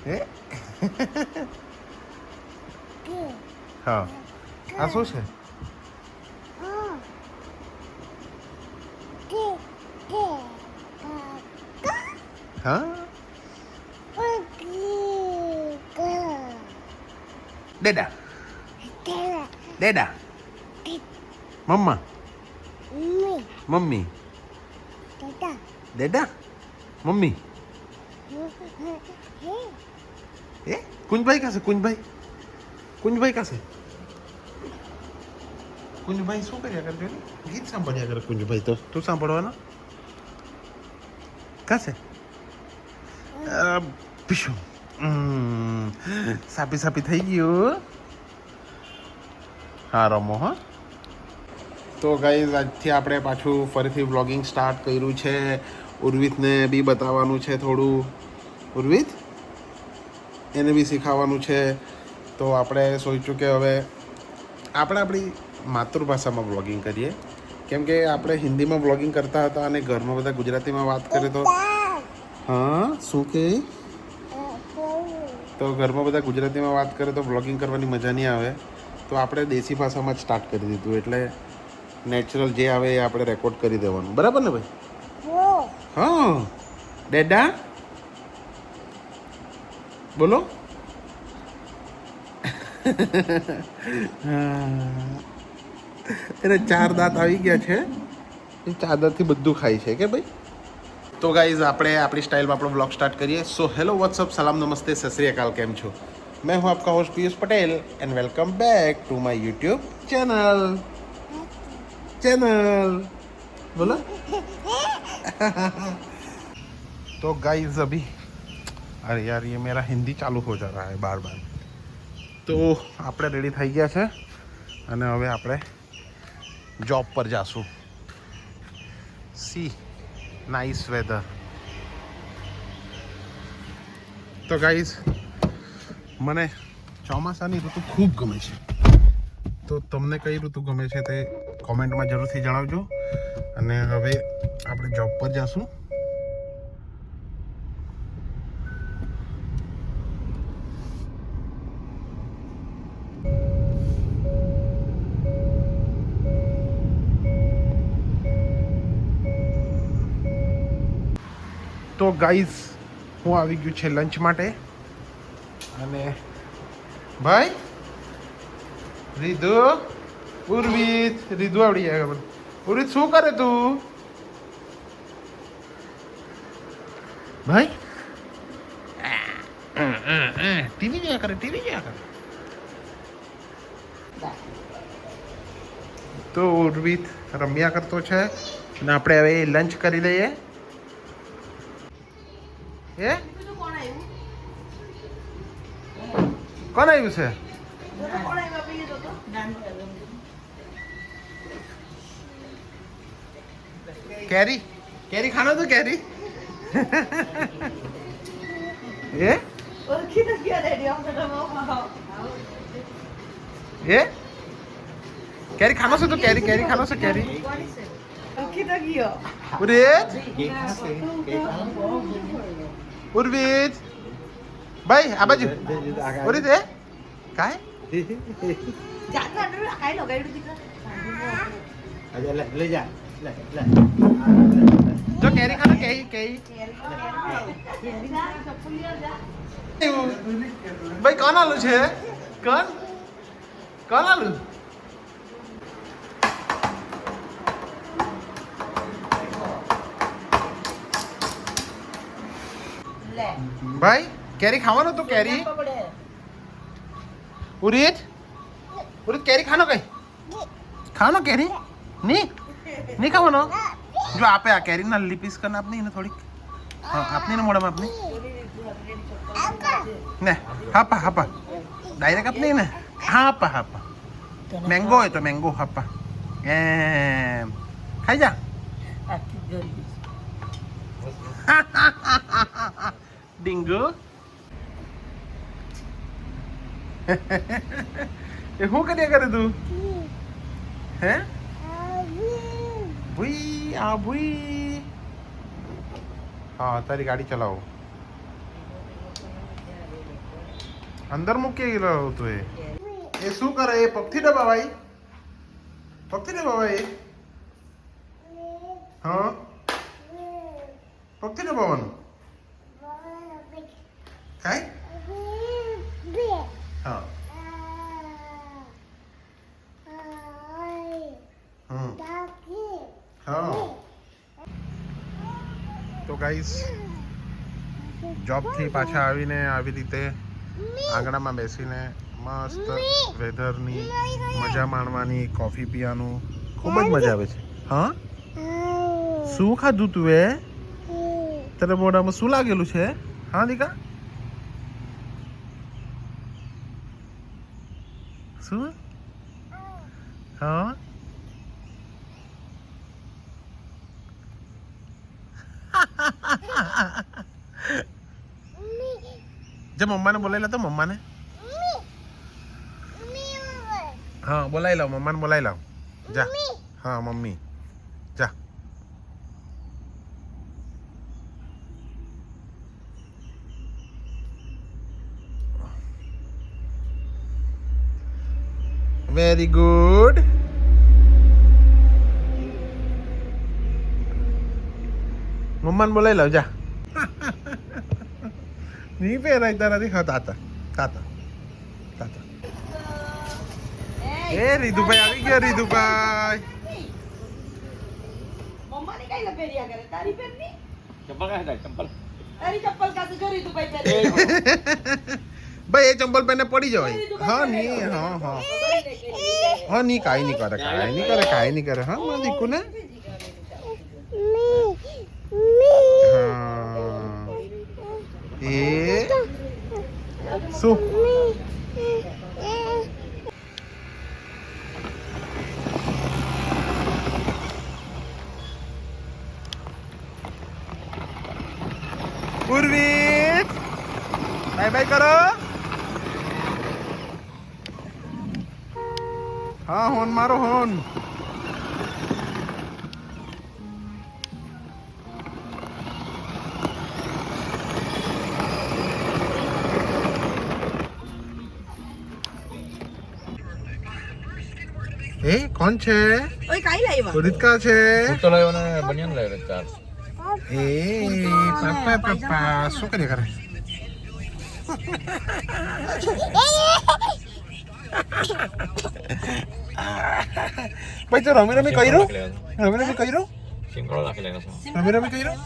હે હા આ શું છે? હા ડેડા ડેડા મમ્મા મમ્મી ડેડા મમ્મી એ કુંજભાઈ કાશે કુંજભાઈ કાશે કુંજભાઈ શું કર્યા કરે ગીત સાંભળ્યા કરે કુંજભાઈ તો તું સાંભળવાનો કાશે પીશું સાપી સાપી થઈ ગયું હા રમો હા તો ગાઈઝ આજથી આપણે પાછું ફરીથી વ્લોગિંગ સ્ટાર્ટ કર્યું છે. ઉર્વિતને બી બતાવવાનું છે થોડું. ઉર્વિત એને બી શીખવવાનું છે. તો આપણે સોચ્યું કે હવે આપણે આપણી માતૃભાષામાં વ્લોગિંગ કરીએ, કેમ કે આપણે હિન્દીમાં વ્લોગિંગ કરતા હતા અને ઘરમાં બધા ગુજરાતીમાં વાત કરીએ તો હા શું કે તો ઘરમાં બધા ગુજરાતીમાં વાત કરે તો વ્લોગિંગ કરવાની મજા નહીં આવે. તો આપણે દેશી ભાષામાં જ સ્ટાર્ટ કરી દીધું, એટલે નેચરલ જે આવે એ આપણે રેકોર્ડ કરી દેવાનું. બરાબર ને ભાઈ? હા ડેડા બોલો. એને 4 દાંત આવી ગયા છે. એ 4 દાંતથી બધું ખાય છે કે ભાઈ. તો ગાઈઝ આપણે આપણી સ્ટાઇલમાં આપણો બ્લોગ સ્ટાર્ટ કરીએ. સો હેલો વોટ્સઅપ સલામ નમસ્તે સત શ્રી અકાલ. કેમ છો? मैं हूं आपका host Piyush Patel and welcome back to my YouTube channel. बोलो. तो गाइस अभी अरे यार ये मेरा हिंदी चालू हो जा रहा है बार बार. તો આપણે રેડી થઈ ગયા છે અને હવે આપણે જોબ પર જાશું. See nice weather. તો ગાઈઝ મને ચોમાસાની ઋતુ ખૂબ ગમે છે. તો તમને કઈ ઋતુ ગમે છે તે કોમેન્ટમાં જરૂરથી જણાવજો. અને હવે આપણે જોબ પર જાશું. તો ગાઈઝ હું આવી ગયું છે લંચ માટે. અને ભાઈ રીધુ ઉર્વિત રીધુ આવડી જાય ખબર. ઉર્વિત શું કરે તું ભાઈ? ટીવી જોયા કરે. તો ઉર્વિત રમ્યા કરતો છે અને આપણે હવે લંચ કરી લઈએ. એ કોણ આવ્યું છે? कैरी कैरी खाना तो कैरी ये ये कैरी खाना से तो कैरी खाना से कैरी उर्वित भाई आ बाजू उर्वित है काय ले जा जो कैरी खाना कैरी भाई कौन आलू છે? કોણ આલુ? ભાઈ કેરી ખાવાનો તો કેરી. ઉરિત કેરી ખાનો કઈ ખાવાનો કેરી નહીં ખાવાનો. જો આપે આ કેરી ના લીલી પીસ કરીને આપની ને થોડીક આપની ને મોઢામાં આપની ને હાપા ડાયરેક્ટ આપની ને હાપા મેંગો હોય તો મેંગો હાપા એમ ખાઈ જા. ડીંગો એ શું કર્યા કરે તું? હે ભૂઈ હા તારી ગાડી ચલાવો. અંદર મૂકી રહ્યો તો એ શું કરે? એ પગથી દબાવાય, પગથી દબાવાય. હા, પગથી દબાવવાનું કાંઈ. હા હા. તો ગાઈસ જોબથી પાછા આવીને આવી રીતે આંગણામાં બેસીને મસ્ત વેધરની મજા માણવાની, કોફી પીવાનું ખૂબ જ મજા આવે છે. હા, શું ખાધું તું? એ તારા મોઢામાં શું લાગેલું છે? હા દીકા, શું? હા, જે મમ્માને બોલાવી લો તો મમ્માને. હા બોલાવી લો, મમ્માને બોલાવી લો. જા. હા મમ્મી જા. Very good. મમ્માને બોલાવી લો જા. નહીં પહેરાય તારાથી. હા તાતા તાતા તાતા. એ રીધુભાઈ આવી ગયા. રીધુભાઈ મમ્માની કઈ લપેરિયા કરે? તારી પહેરની ચપ્પલ કાંઈ થાય? ચપ્પલ તારી ચપ્પલ કાસે જો રીતુભાઈ પહેરે. ભાઈ એ ચંપલ પહેને પડી જવાય. હા નહીં. હા હા હા નહીં, કાંઈ નહીં કરે, કાંઈ નહીં કરે, કાંઈ નહીં કરે. હા મારા દીકુ ને. હા એ શું? ઉર્વિત બાય બાય કરો. હા હોન મારો હોન. એ કોણ છે? ઓય કાઈ લાવ્યા? ઉર્વિત કા છે? કુર્તો લાવ્યો ને બનિયાન લાવ્યો 4. એ પપ્પા પપ્પા શું કરે કરે? ભાઈ તો રમી રમી કર્યું? રમી રમી કર્યું? સિંગડો નાખી લેવાનો છે. રમી રમી કર્યું?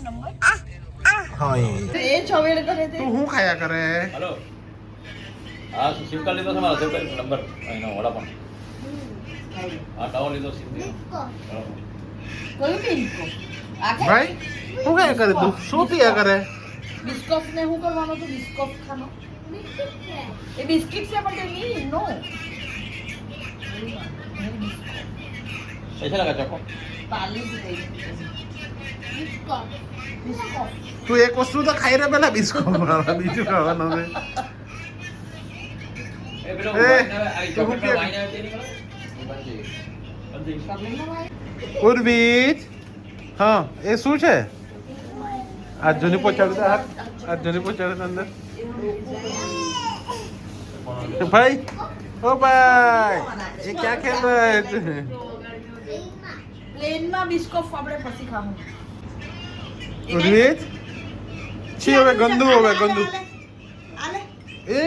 હા એ છવેડે કરે તે. તું શું ખાયા કરે? હેલો, હા સિમ કાર્ડ લીધો છે મારો નંબર અહીંનો વડાપાઉં. હા ટાવો લીધો સિમ કયું બિસ્કો? આ કે ભાઈ શું ખાયા કરે? તું શું પીયા કરે? બિસ્કોફ ને હું કરવાનો તો બિસ્કોફ ખાનો. એ બિસ્કિટ છે પણ તે ની નો. પૈસા લગા ચોકો. પાલી દે. બિસ્કોફ. બિસ્કોફ. તું એક વસ્તુ તો ખાઈ રહે પેલા બિસ્કો બીજું ખાવાનું છે. એ પેલો એ, આવી તું ચોકલેટ કે- વાઈને આવે તે નહીં મળે? ઉર્વિત હા એ શું છે? આ જૂની પહોંચાડું હાથ. આ જૂની પહોંચાડું અંદર. ભાઈ ઓ ભાઈ એ ક્યાં ખેલ રહા હે? પ્લેનમાં બિસ્કોફ આપણે પછી ખાવું. ઉર્વિત છી હવે ગંદુ હવે ગંદુ. આલે એ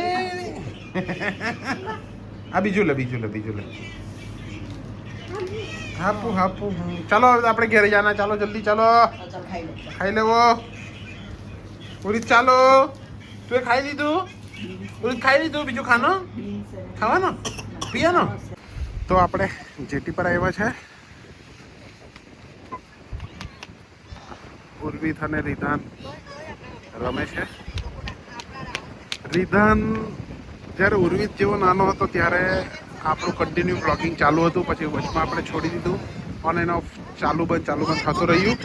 આ બીજું લે બીજું લે બીજું લે. હાપુ હાપુ. ચાલો હવે આપણે ઘરે જાના. ચાલો જલ્દી ચાલો. ચાલ ખાઈ લો. ખાઈ લેવો. ઉર્વિત ચાલો. તું એ ખાઈ લીધું? ઉર્વિત ખાઈ લીધું? બીજું ખાનો ખાવાનો પીવાનો? તો આપણે જેટી પર આવ્યા છે. ઉર્વિત અને રિધાન રમે છે. રિધાન જ્યારે ઉર્વિત જેવો નાનો હતો ત્યારે આપણું કન્ટિન્યુ બ્લોગિંગ ચાલુ હતું. પછી વચમાં આપણે છોડી દીધું. ઓન એન્ડ ઓફ ચાલુ બંધ થતું રહ્યું.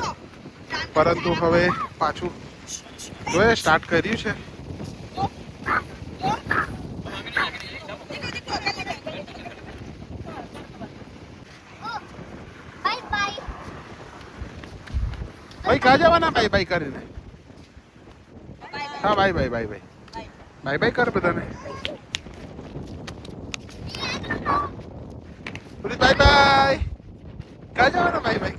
પરંતુ હવે પાછું જોઈએ સ્ટાર્ટ કર્યું છે. ભાઈ ક્યાં જવાના? બાય બાય કરીને. હા bye bye bye bye bye bye કર બધાને. ઉર્વિત બાય બાય. ક્યાં જવાના બાય બાય